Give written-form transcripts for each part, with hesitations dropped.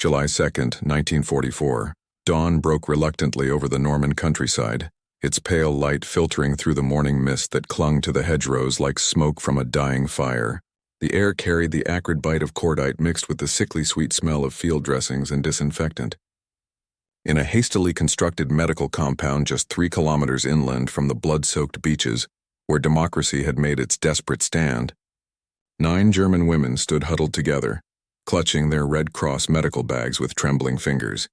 July 2, 1944. Dawn broke reluctantly over the Norman countryside, its pale light filtering through the morning mist that clung to the hedgerows like smoke from a dying fire. The air carried the acrid bite of cordite mixed with the sickly sweet smell of field dressings and disinfectant. In a hastily constructed medical compound just 3 kilometers inland from the blood-soaked beaches, where democracy had made its desperate stand, 9 German women stood huddled together, clutching their Red Cross medical bags with trembling fingers.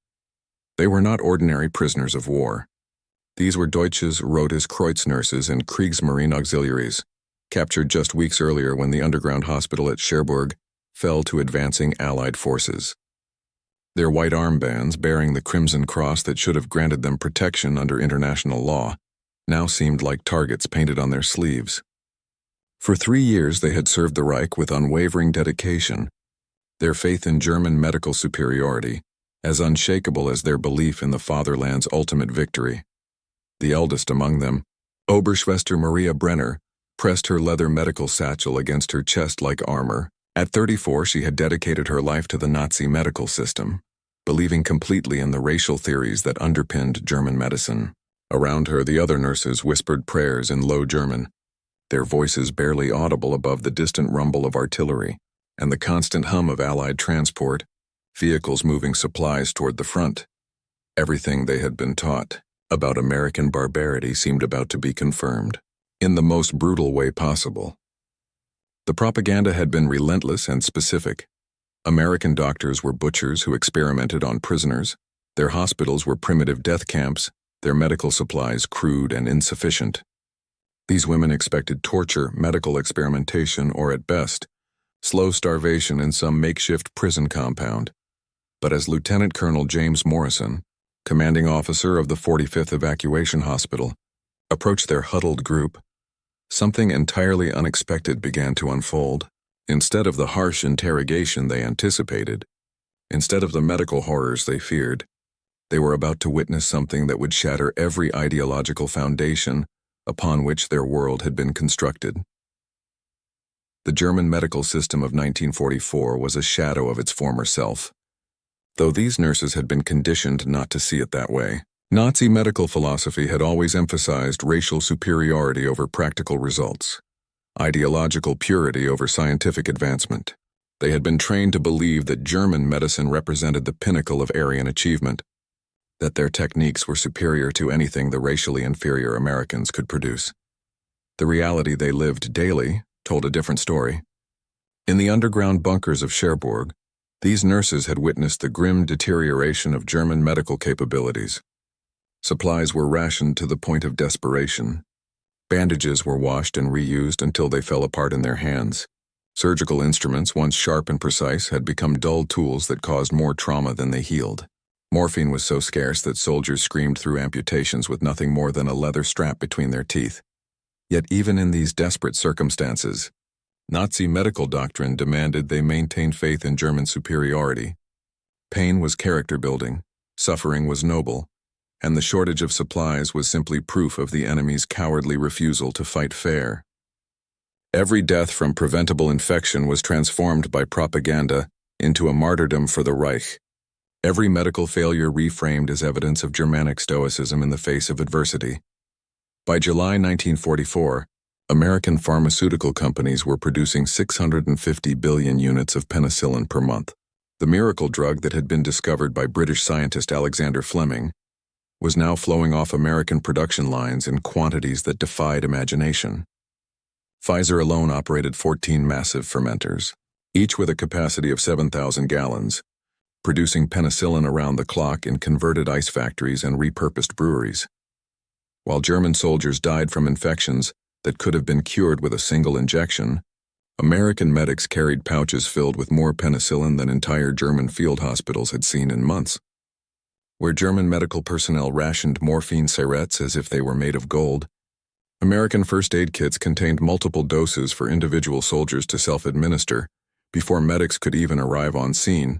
They were not ordinary prisoners of war. These were Deutsches Rotes Kreuz nurses and Kriegsmarine auxiliaries, captured just weeks earlier when the underground hospital at Cherbourg fell to advancing Allied forces. Their white armbands, bearing the Crimson Cross that should have granted them protection under international law, now seemed like targets painted on their sleeves. For 3 years they had served the Reich with unwavering dedication, their faith in German medical superiority as unshakable as their belief in the fatherland's ultimate victory. The eldest among them, Oberschwester Maria Brenner, pressed her leather medical satchel against her chest like armor. At 34, she had dedicated her life to the Nazi medical system, believing completely in the racial theories that underpinned German medicine. Around her, the other nurses whispered prayers in low German, their voices barely audible above the distant rumble of artillery and the constant hum of Allied transport, vehicles moving supplies toward the front. Everything they had been taught about American barbarity seemed about to be confirmed, in the most brutal way possible. The propaganda had been relentless and specific. American doctors were butchers who experimented on prisoners, their hospitals were primitive death camps, their medical supplies crude and insufficient. These women expected torture, medical experimentation, or at best, slow starvation in some makeshift prison compound. But as Lieutenant Colonel James Morrison, commanding officer of the 45th Evacuation Hospital, approached their huddled group, something entirely unexpected began to unfold. Instead of the harsh interrogation they anticipated, instead of the medical horrors they feared, they were about to witness something that would shatter every ideological foundation upon which their world had been constructed. The German medical system of 1944 was a shadow of its former self, though these nurses had been conditioned not to see it that way. Nazi medical philosophy had always emphasized racial superiority over practical results, ideological purity over scientific advancement. They had been trained to believe that German medicine represented the pinnacle of Aryan achievement, that their techniques were superior to anything the racially inferior Americans could produce. The reality they lived daily told a different story. In the underground bunkers of Cherbourg, these nurses had witnessed the grim deterioration of German medical capabilities. Supplies were rationed to the point of desperation. Bandages were washed and reused until they fell apart in their hands. Surgical instruments, once sharp and precise, had become dull tools that caused more trauma than they healed. Morphine was so scarce that soldiers screamed through amputations with nothing more than a leather strap between their teeth. Yet even in these desperate circumstances, Nazi medical doctrine demanded they maintain faith in German superiority. Pain was character-building, suffering was noble, and the shortage of supplies was simply proof of the enemy's cowardly refusal to fight fair. Every death from preventable infection was transformed by propaganda into a martyrdom for the Reich. Every medical failure reframed as evidence of Germanic stoicism in the face of adversity. By July 1944, American pharmaceutical companies were producing 650 billion units of penicillin per month. The miracle drug that had been discovered by British scientist Alexander Fleming was now flowing off American production lines in quantities that defied imagination. Pfizer alone operated 14 massive fermenters, each with a capacity of 7,000 gallons, producing penicillin around the clock in converted ice factories and repurposed breweries. While German soldiers died from infections that could have been cured with a single injection, American medics carried pouches filled with more penicillin than entire German field hospitals had seen in months. Where German medical personnel rationed morphine syrettes as if they were made of gold, American first aid kits contained multiple doses for individual soldiers to self-administer before medics could even arrive on scene.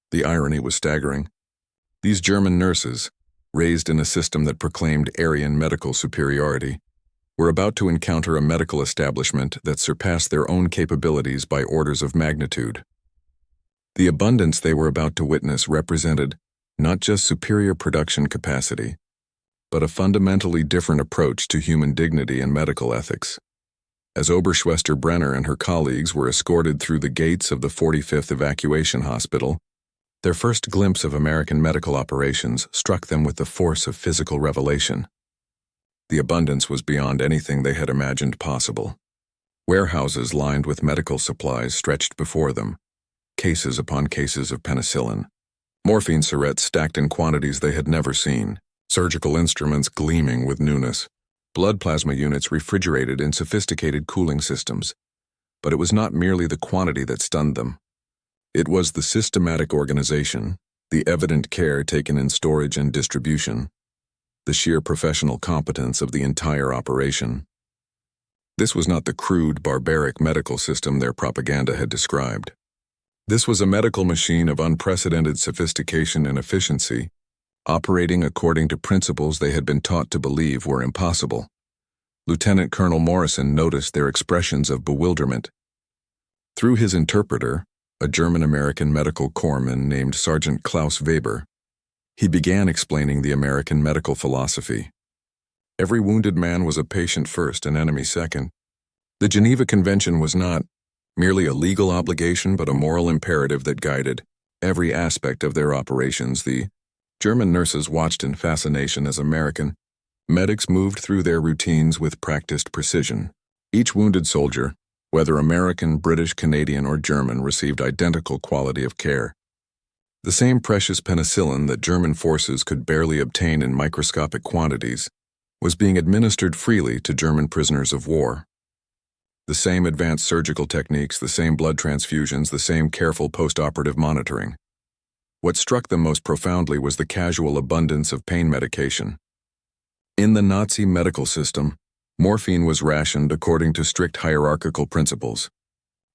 The irony was staggering. These German nurses, raised in a system that proclaimed Aryan medical superiority, were about to encounter a medical establishment that surpassed their own capabilities by orders of magnitude. The abundance they were about to witness represented not just superior production capacity, but a fundamentally different approach to human dignity and medical ethics. As Oberschwester Brenner and her colleagues were escorted through the gates of the 45th Evacuation Hospital, their first glimpse of American medical operations struck them with the force of physical revelation. The abundance was beyond anything they had imagined possible. Warehouses lined with medical supplies stretched before them, cases upon cases of penicillin, morphine syringes stacked in quantities they had never seen, surgical instruments gleaming with newness, blood plasma units refrigerated in sophisticated cooling systems. But it was not merely the quantity that stunned them. It was the systematic organization, the evident care taken in storage and distribution, the sheer professional competence of the entire operation. This was not the crude, barbaric medical system their propaganda had described. This was a medical machine of unprecedented sophistication and efficiency, operating according to principles they had been taught to believe were impossible. Lieutenant Colonel Morrison noticed their expressions of bewilderment. Through his interpreter, a German-American medical corpsman named Sergeant Klaus Weber, he began explaining the American medical philosophy. Every wounded man was a patient first and enemy second. The Geneva Convention was not merely a legal obligation but a moral imperative that guided every aspect of their operations. The German nurses watched in fascination as American medics moved through their routines with practiced precision. Each wounded soldier, whether American, British, Canadian, or German, received identical quality of care. The same precious penicillin that German forces could barely obtain in microscopic quantities was being administered freely to German prisoners of war. The same advanced surgical techniques, the same blood transfusions, the same careful post-operative monitoring. What struck them most profoundly was the casual abundance of pain medication. In the Nazi medical system, morphine was rationed according to strict hierarchical principles.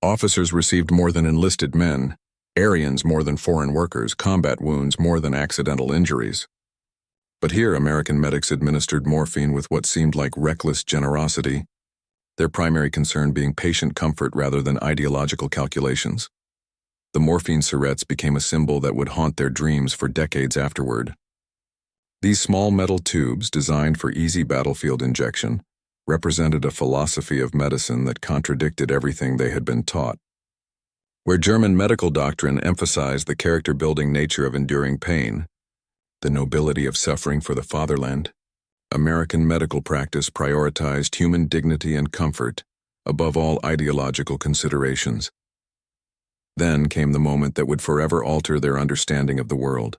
Officers received more than enlisted men, Aryans more than foreign workers, combat wounds more than accidental injuries. But here American medics administered morphine with what seemed like reckless generosity, their primary concern being patient comfort rather than ideological calculations. The morphine syringes became a symbol that would haunt their dreams for decades afterward. These small metal tubes, designed for easy battlefield injection, represented a philosophy of medicine that contradicted everything they had been taught. Where German medical doctrine emphasized the character-building nature of enduring pain, the nobility of suffering for the fatherland, American medical practice prioritized human dignity and comfort above all ideological considerations. Then came the moment that would forever alter their understanding of the world.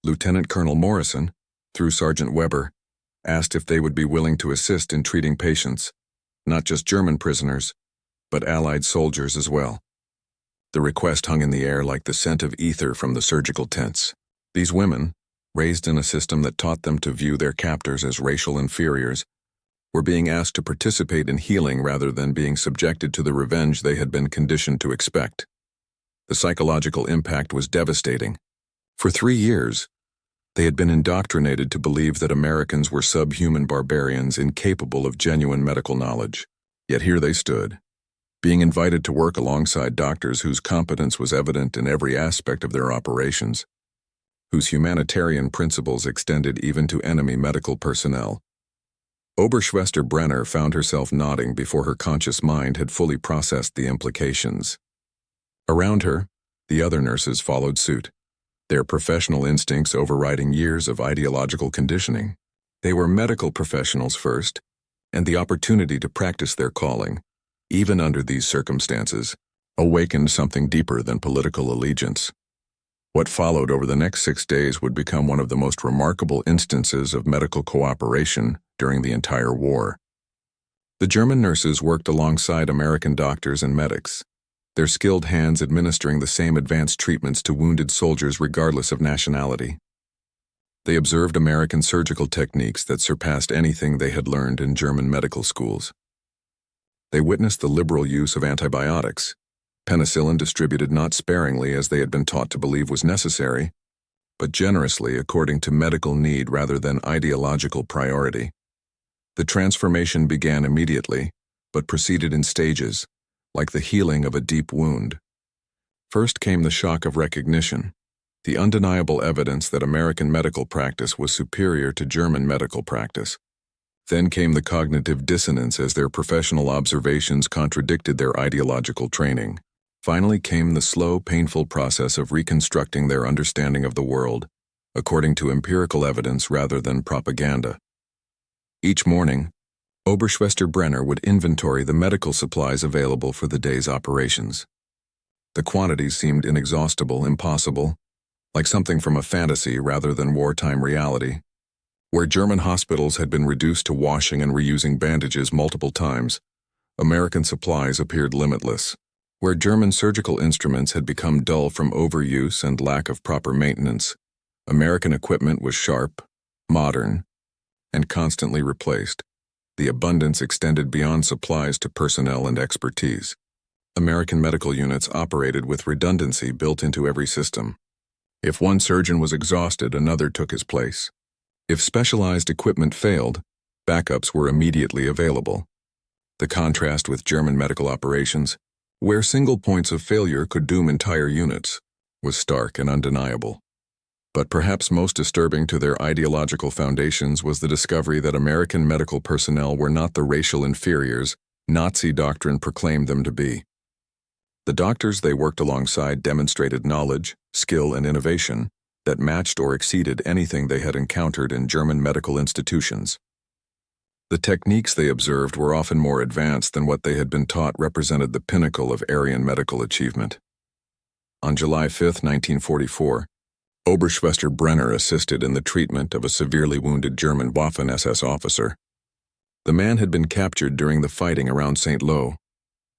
Lieutenant Colonel Morrison, through Sergeant Weber, asked if they would be willing to assist in treating patients, not just German prisoners, but Allied soldiers as well. The request hung in the air like the scent of ether from the surgical tents. These women, raised in a system that taught them to view their captors as racial inferiors, were being asked to participate in healing rather than being subjected to the revenge they had been conditioned to expect. The psychological impact was devastating. For 3 years, they had been indoctrinated to believe that Americans were subhuman barbarians incapable of genuine medical knowledge. Yet here they stood, being invited to work alongside doctors whose competence was evident in every aspect of their operations, whose humanitarian principles extended even to enemy medical personnel. Oberschwester Brenner found herself nodding before her conscious mind had fully processed the implications. Around her, the other nurses followed suit, their professional instincts overriding years of ideological conditioning. They were medical professionals first, and the opportunity to practice their calling, even under these circumstances, awakened something deeper than political allegiance. What followed over the next 6 days would become one of the most remarkable instances of medical cooperation during the entire war. The German nurses worked alongside American doctors and medics, their skilled hands administering the same advanced treatments to wounded soldiers regardless of nationality. They observed American surgical techniques that surpassed anything they had learned in German medical schools. They witnessed the liberal use of antibiotics, penicillin distributed not sparingly as they had been taught to believe was necessary, but generously according to medical need rather than ideological priority. The transformation began immediately, but proceeded in stages, like the healing of a deep wound. First came the shock of recognition, the undeniable evidence that American medical practice was superior to German medical practice. Then came the cognitive dissonance as their professional observations contradicted their ideological training. Finally came the slow, painful process of reconstructing their understanding of the world, according to empirical evidence rather than propaganda. Each morning, Oberschwester Brenner would inventory the medical supplies available for the day's operations. The quantities seemed inexhaustible, impossible, like something from a fantasy rather than wartime reality. Where German hospitals had been reduced to washing and reusing bandages multiple times, American supplies appeared limitless. Where German surgical instruments had become dull from overuse and lack of proper maintenance, American equipment was sharp, modern, and constantly replaced. The abundance extended beyond supplies to personnel and expertise. American medical units operated with redundancy built into every system. If one surgeon was exhausted, another took his place. If specialized equipment failed, backups were immediately available. The contrast with German medical operations, where single points of failure could doom entire units, was stark and undeniable. But perhaps most disturbing to their ideological foundations was the discovery that American medical personnel were not the racial inferiors Nazi doctrine proclaimed them to be. The doctors they worked alongside demonstrated knowledge, skill, and innovation that matched or exceeded anything they had encountered in German medical institutions. The techniques they observed were often more advanced than what they had been taught represented the pinnacle of Aryan medical achievement. On July 5, 1944, Oberschwester Brenner assisted in the treatment of a severely wounded German Waffen-SS officer. The man had been captured during the fighting around St. Lo,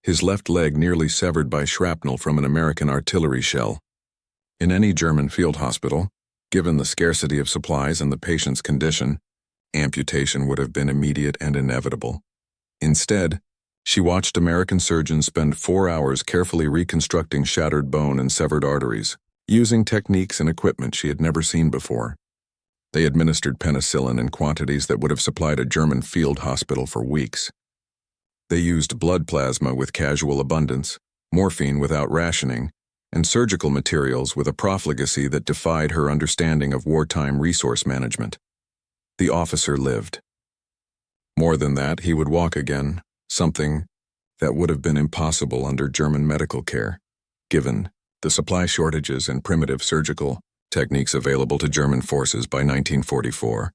his left leg nearly severed by shrapnel from an American artillery shell. In any German field hospital, given the scarcity of supplies and the patient's condition, amputation would have been immediate and inevitable. Instead, she watched American surgeons spend 4 hours carefully reconstructing shattered bone and severed arteries, using techniques and equipment she had never seen before. They administered penicillin in quantities that would have supplied a German field hospital for weeks. They used blood plasma with casual abundance, morphine without rationing, and surgical materials with a profligacy that defied her understanding of wartime resource management. The officer lived. More than that, he would walk again, something that would have been impossible under German medical care, given the supply shortages and primitive surgical techniques available to German forces by 1944.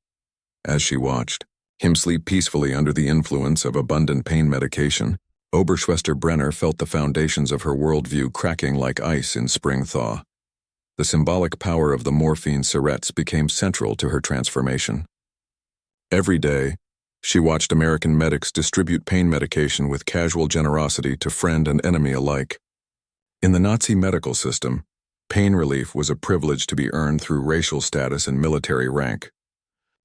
As she watched him sleep peacefully under the influence of abundant pain medication, Oberschwester Brenner felt the foundations of her worldview cracking like ice in spring thaw. The symbolic power of the morphine syrettes became central to her transformation. Every day, she watched American medics distribute pain medication with casual generosity to friend and enemy alike. In the Nazi medical system, pain relief was a privilege to be earned through racial status and military rank.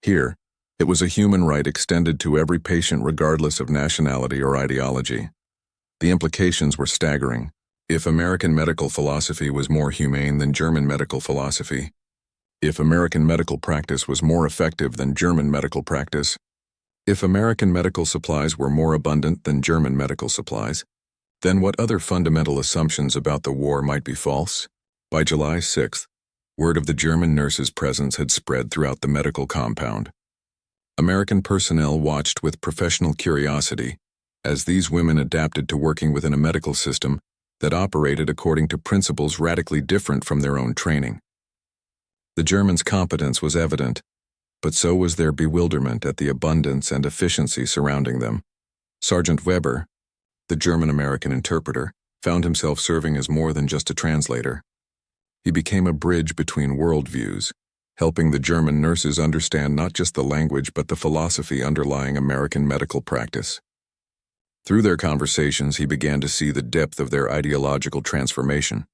Here, it was a human right extended to every patient regardless of nationality or ideology. The implications were staggering. If American medical philosophy was more humane than German medical philosophy, if American medical practice was more effective than German medical practice, if American medical supplies were more abundant than German medical supplies, then what other fundamental assumptions about the war might be false? By July 6th, word of the German nurses' presence had spread throughout the medical compound. American personnel watched with professional curiosity as these women adapted to working within a medical system that operated according to principles radically different from their own training. The Germans' competence was evident, but so was their bewilderment at the abundance and efficiency surrounding them. Sergeant Weber, the German-American interpreter, found himself serving as more than just a translator. He became a bridge between worldviews, helping the German nurses understand not just the language but the philosophy underlying American medical practice. Through their conversations, he began to see the depth of their ideological transformation.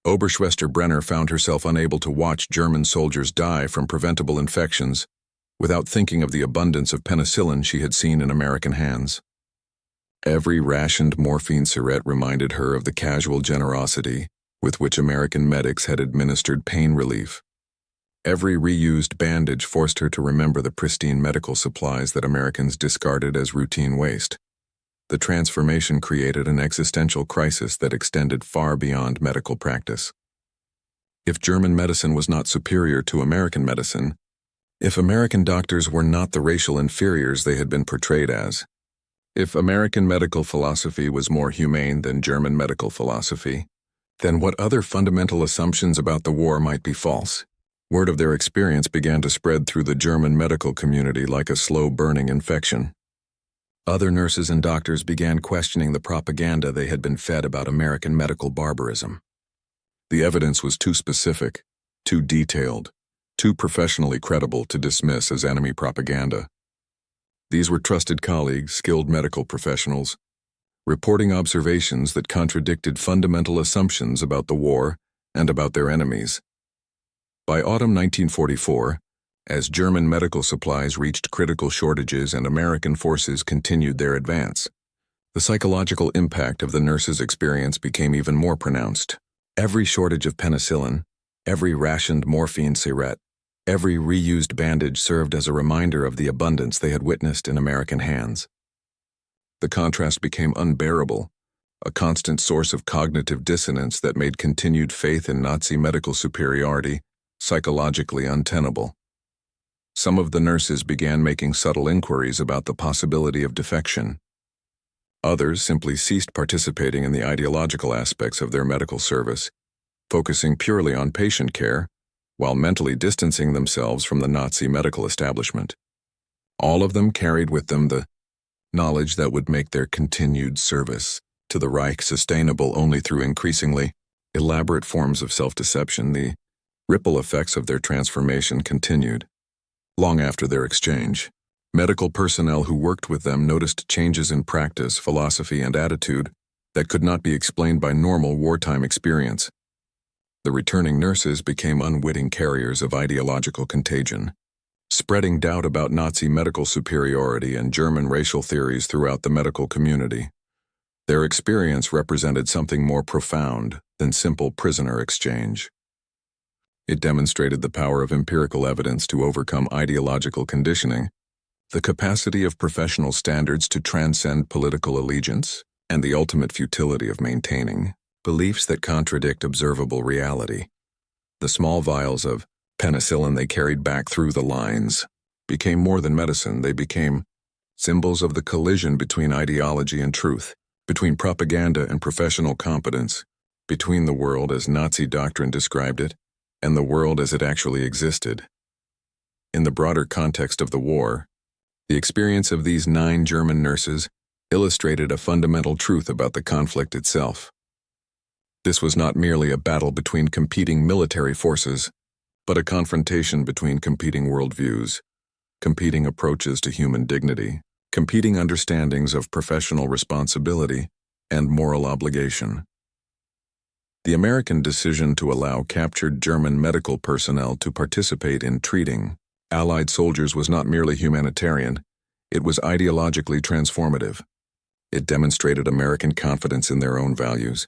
Oberschwester Brenner found herself unable to watch German soldiers die from preventable infections without thinking of the abundance of penicillin she had seen in American hands. Every rationed morphine syrette reminded her of the casual generosity with which American medics had administered pain relief. Every reused bandage forced her to remember the pristine medical supplies that Americans discarded as routine waste. The transformation created an existential crisis that extended far beyond medical practice. If German medicine was not superior to American medicine, if American doctors were not the racial inferiors they had been portrayed as, if American medical philosophy was more humane than German medical philosophy, then what other fundamental assumptions about the war might be false? Word of their experience began to spread through the German medical community like a slow-burning infection. Other nurses and doctors began questioning the propaganda they had been fed about American medical barbarism. The evidence was too specific, too detailed, too professionally credible to dismiss as enemy propaganda. These were trusted colleagues, skilled medical professionals, reporting observations that contradicted fundamental assumptions about the war and about their enemies. By autumn 1944, as German medical supplies reached critical shortages and American forces continued their advance, the psychological impact of the nurses' experience became even more pronounced. Every shortage of penicillin, every rationed morphine syringe, every reused bandage served as a reminder of the abundance they had witnessed in American hands. The contrast became unbearable, a constant source of cognitive dissonance that made continued faith in Nazi medical superiority psychologically untenable. Some of the nurses began making subtle inquiries about the possibility of defection. Others simply ceased participating in the ideological aspects of their medical service, focusing purely on patient care, while mentally distancing themselves from the Nazi medical establishment. All of them carried with them the knowledge that would make their continued service to the Reich sustainable only through increasingly elaborate forms of self-deception. The ripple effects of their transformation continued. Long after their exchange, medical personnel who worked with them noticed changes in practice, philosophy, and attitude that could not be explained by normal wartime experience. The returning nurses became unwitting carriers of ideological contagion, spreading doubt about Nazi medical superiority and German racial theories throughout the medical community. Their experience represented something more profound than simple prisoner exchange. It demonstrated the power of empirical evidence to overcome ideological conditioning, the capacity of professional standards to transcend political allegiance, and the ultimate futility of maintaining beliefs that contradict observable reality. The small vials of penicillin they carried back through the lines became more than medicine. They became symbols of the collision between ideology and truth, between propaganda and professional competence, between the world as Nazi doctrine described it and the world as it actually existed. In the broader context of the war, the experience of these 9 German nurses illustrated a fundamental truth about the conflict itself. This was not merely a battle between competing military forces, but a confrontation between competing worldviews, competing approaches to human dignity, competing understandings of professional responsibility and moral obligation. The American decision to allow captured German medical personnel to participate in treating Allied soldiers was not merely humanitarian, it was ideologically transformative. It demonstrated American confidence in their own values,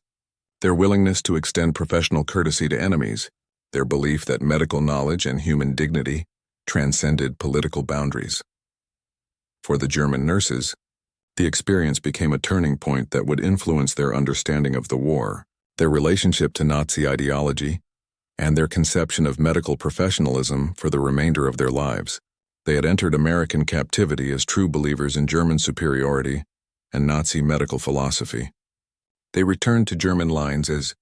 their willingness to extend professional courtesy to enemies, their belief that medical knowledge and human dignity transcended political boundaries. For the German nurses, the experience became a turning point that would influence their understanding of the war, their relationship to Nazi ideology, and their conception of medical professionalism for the remainder of their lives. They had entered American captivity as true believers in German superiority and Nazi medical philosophy. They returned to German lines as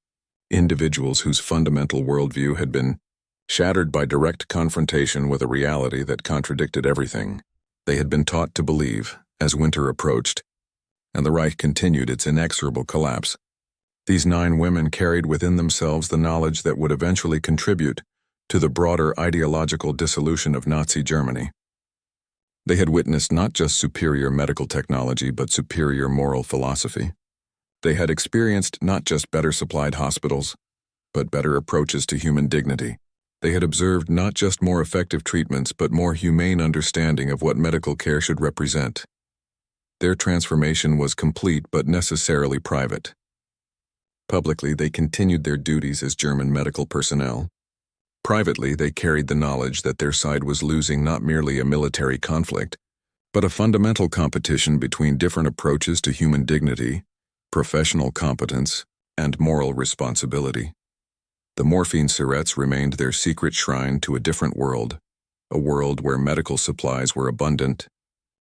individuals whose fundamental worldview had been shattered by direct confrontation with a reality that contradicted everything they had been taught to believe as winter approached, and the Reich continued its inexorable collapse. These 9 women carried within themselves the knowledge that would eventually contribute to the broader ideological dissolution of Nazi Germany. They had witnessed not just superior medical technology but superior moral philosophy. They had experienced not just better supplied hospitals, but better approaches to human dignity. They had observed not just more effective treatments but more humane understanding of what medical care should represent. Their transformation was complete but necessarily private. Publicly, they continued their duties as German medical personnel. Privately, they carried the knowledge that their side was losing not merely a military conflict, but a fundamental competition between different approaches to human dignity, professional competence, and moral responsibility. The morphine syrettes remained their secret shrine to a different world, a world where medical supplies were abundant,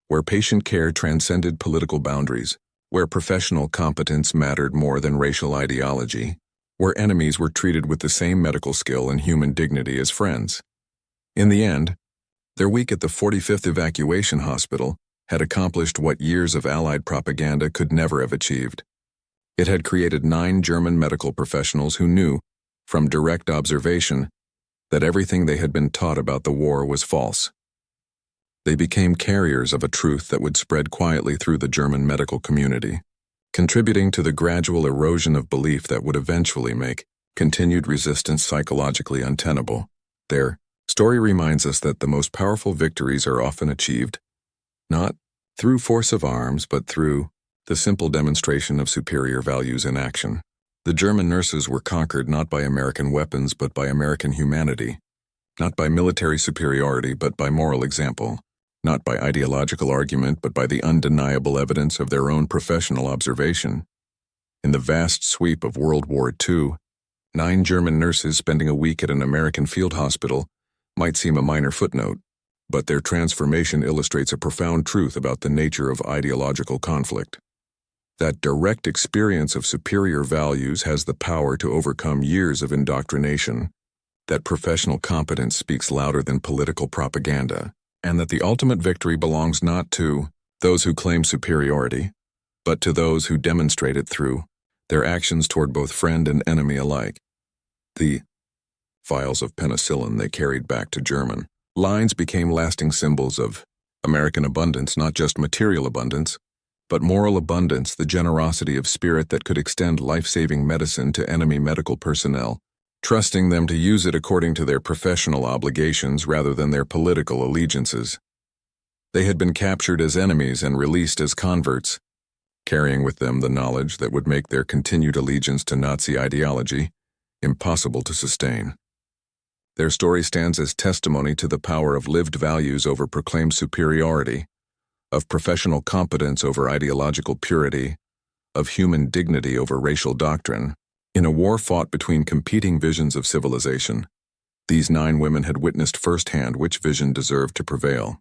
where patient care transcended political boundaries, where professional competence mattered more than racial ideology, where enemies were treated with the same medical skill and human dignity as friends. In the end, their week at the 45th Evacuation Hospital had accomplished what years of Allied propaganda could never have achieved. It had created 9 German medical professionals who knew, from direct observation, that everything they had been taught about the war was false. They became carriers of a truth that would spread quietly through the German medical community, contributing to the gradual erosion of belief that would eventually make continued resistance psychologically untenable. Their story reminds us that the most powerful victories are often achieved, not through force of arms, but through the simple demonstration of superior values in action. The German nurses were conquered not by American weapons, but by American humanity, not by military superiority, but by moral example, not by ideological argument, but by the undeniable evidence of their own professional observation. In the vast sweep of World War II, 9 German nurses spending a week at an American field hospital might seem a minor footnote, but their transformation illustrates a profound truth about the nature of ideological conflict. That direct experience of superior values has the power to overcome years of indoctrination, that professional competence speaks louder than political propaganda, and that the ultimate victory belongs not to those who claim superiority, but to those who demonstrate it through their actions toward both friend and enemy alike. The vials of penicillin they carried back to German lines became lasting symbols of American abundance, not just material abundance, but moral abundance, the generosity of spirit that could extend life-saving medicine to enemy medical personnel, trusting them to use it according to their professional obligations rather than their political allegiances. They had been captured as enemies and released as converts, carrying with them the knowledge that would make their continued allegiance to Nazi ideology impossible to sustain. Their story stands as testimony to the power of lived values over proclaimed superiority, of professional competence over ideological purity, of human dignity over racial doctrine. In a war fought between competing visions of civilization, these 9 women had witnessed firsthand which vision deserved to prevail.